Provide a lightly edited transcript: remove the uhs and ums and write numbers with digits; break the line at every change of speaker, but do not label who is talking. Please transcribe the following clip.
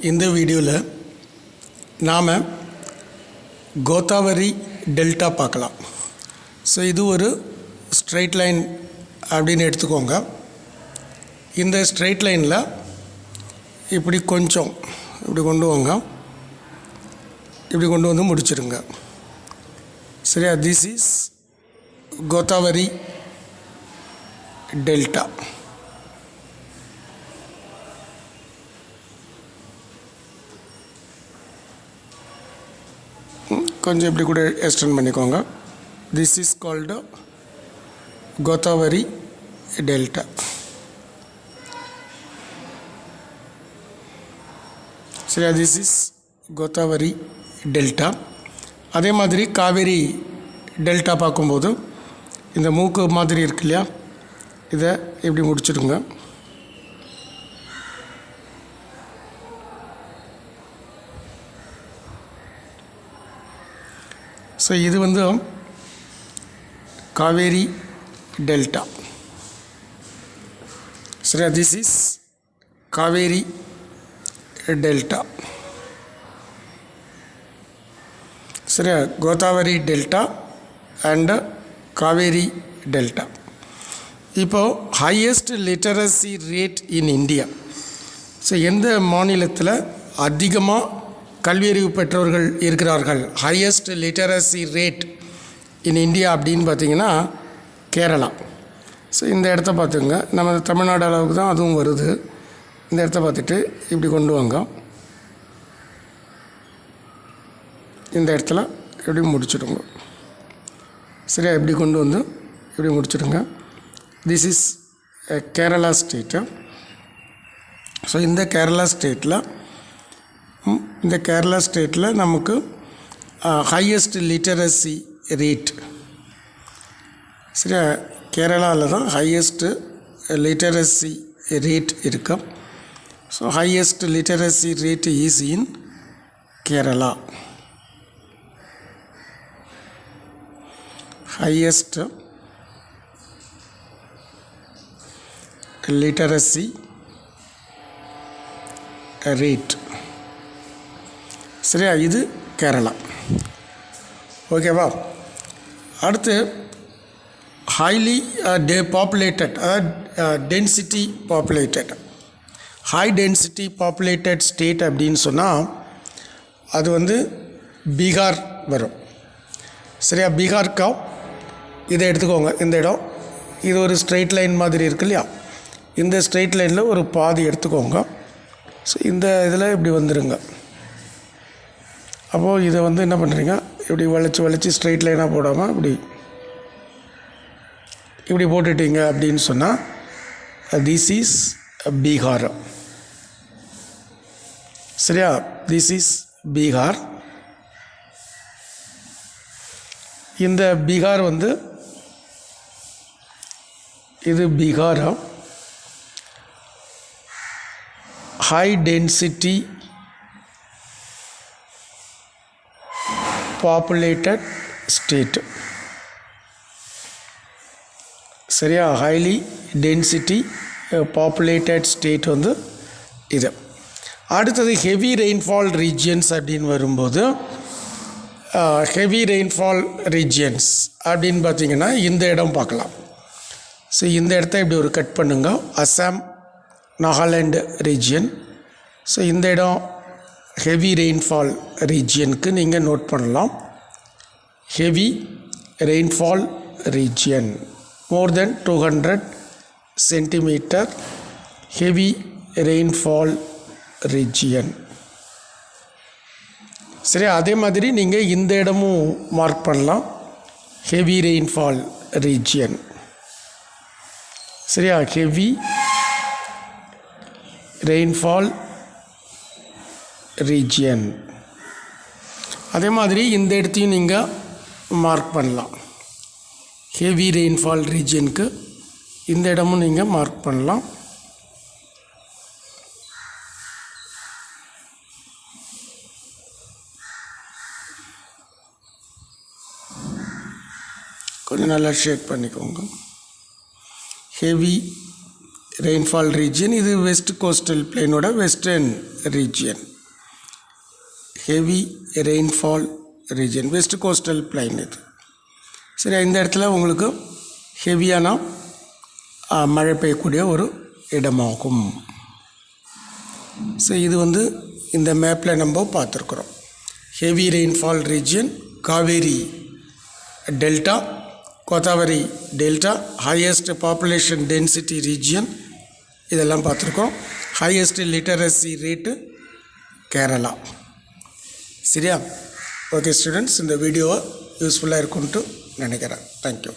இந்த வீடியோவில் நாம் கோதாவரி டெல்டா பார்க்கலாம். ஸோ இது ஒரு ஸ்ட்ரைட் லைன் அப்படின்னு எடுத்துக்கோங்க. இந்த ஸ்ட்ரைட் லைனில் இப்படி கொஞ்சம் இப்படி கொண்டு வாங்க, இப்படி கொண்டு வந்து முடிச்சிடுங்க. சரியா? This is Godavari delta. கொஞ்சம் இப்படி கூட எக்ஸ்டெண்ட் பண்ணிக்கோங்க. This is called Godavari delta. சரியா? This is Godavari delta. அதே மாதிரி காவேரி டெல்டா பார்க்கும்போது இந்த மூக்கு மாதிரி இருக்கு இல்லையா, இதை இப்படி முடிச்சிடுங்க. ஸோ இது வந்து காவேரி டெல்டா. சரியா? This is Kaveri delta. சரியா? Godavari delta and Kaveri delta. இப்போது highest literacy rate in India. So எந்த மாநிலத்தில் அதிகமாக கல்வியறிவு பெற்றவர்கள் இருக்கிறார்கள், highest literacy rate in India அப்படின்னு பார்த்திங்கன்னா கேரளா. ஸோ இந்த இடத்த பார்த்துங்க, நம்ம தமிழ்நாடு அளவுக்கு தான் அதுவும் வருது. இந்த இடத்த பார்த்துட்டு இப்படி கொண்டு வாங்க, இந்த இடத்துல இப்படி முடிச்சுடுங்க. சரியா? இப்படி கொண்டு வந்து இப்படி முடிச்சுடுங்க. This is Kerala state. So இந்த கேரளா ஸ்டேட்டில் நமக்கு ஹையஸ்ட் லிட்டரசி ரேட். சரியா? கேரளாவில் தான் ஹையஸ்ட்டு லிட்டரசி ரேட் இருக்கு. So highest literacy rate is in Kerala. Highest literacy rate. சரியா? இது கேரளா. ஓகேவா? அடுத்து ஹைலி பாப்புலேட்டட், அதாவது density populated, high density populated state அப்படின்னு சொன்னால் அது வந்து பீகார் வரும். சரியா? பீகார்க்கா இதை எடுத்துக்கோங்க. இந்த இடம் இது ஒரு ஸ்ட்ரெயிட் லைன் மாதிரி இருக்கு இல்லையா, இந்த ஸ்ட்ரெயிட் லைனில் ஒரு பாதி எடுத்துக்கோங்க. ஸோ இந்த இதில் இப்படி வந்துடுங்க. அப்போது இதை வந்து என்ன பண்ணுறீங்க, இப்படி வளைச்சி ஸ்ட்ரெயிட் லைனாக போடாமல் இப்படி போட்டுட்டீங்க அப்படின்னு சொன்னால் திஸ் இஸ் பீகார். சரியா? This is Bihar. இந்த பீகார் வந்து இது Bihar high density populated state. சரியா? ஹைலி டென்சிட்டி பாப்புலேட்டட் ஸ்டேட் வந்து இது. அடுத்தது ஹெவி ரெயின்ஃபால் ரீஜியன்ஸ் அப்படின்னு வரும்போது, ஹெவி ரெயின்ஃபால் ரீஜியன்ஸ் அப்படின்னு பார்த்திங்கன்னா இந்த இடம் பார்க்கலாம். ஸோ இந்த இடத்த இப்படி ஒரு கட் பண்ணுங்க, அசாம் நாகாலாண்டு ரீஜியன். ஸோ இந்த இடம் ஹெவி ரெயின்ஃபால் ரீஜியனுக்கு நீங்கள் நோட் பண்ணலாம். ஹெவி ரெயின்ஃபால் ரீஜியன், மோர் தென் 200 சென்டிமீட்டர் ஹெவி ரெயின்ஃபால் ரீஜியன். சரி, அதே மாதிரி நீங்கள் இந்த இடமும் மார்க் பண்ணலாம், ஹெவி ரெயின்ஃபால் ரீஜியன். சரியா? Heavy rainfall region. அதே மாதிரி இந்த இடத்தையும் நீங்கள் மார்க் பண்ணலாம். ஹெவி ரெயின்ஃபால் ரீஜியனுக்கு இந்த இடமும் நீங்கள் மார்க் பண்ணலாம். கொஞ்சம் நல்லா ஷேக் பண்ணிக்கோங்க. ஹெவி ரெயின்ஃபால் ரீஜியன், இது வெஸ்ட் கோஸ்டல் பிளேனோட western region. Heavy rainfall region, west coastal plain இது. சரி, இந்த இடத்துல உங்களுக்கு ஹெவியான மழை பெய்யக்கூடிய ஒரு இடமாகும். ஸோ இது வந்து இந்த மேப்பில் நம்ம பார்த்துருக்குறோம். Heavy rainfall region, Kaveri delta, Godavari delta, highest population density region இதெல்லாம் பார்த்துருக்கோம். Highest literacy rate Kerala. சரியா? ஓகே ஸ்டூடெண்ட்ஸ், இந்த வீடியோவை யூஸ்ஃபுல்லாக இருக்கும்ட்டு நினைக்கிறேன். தேங்க்யூ.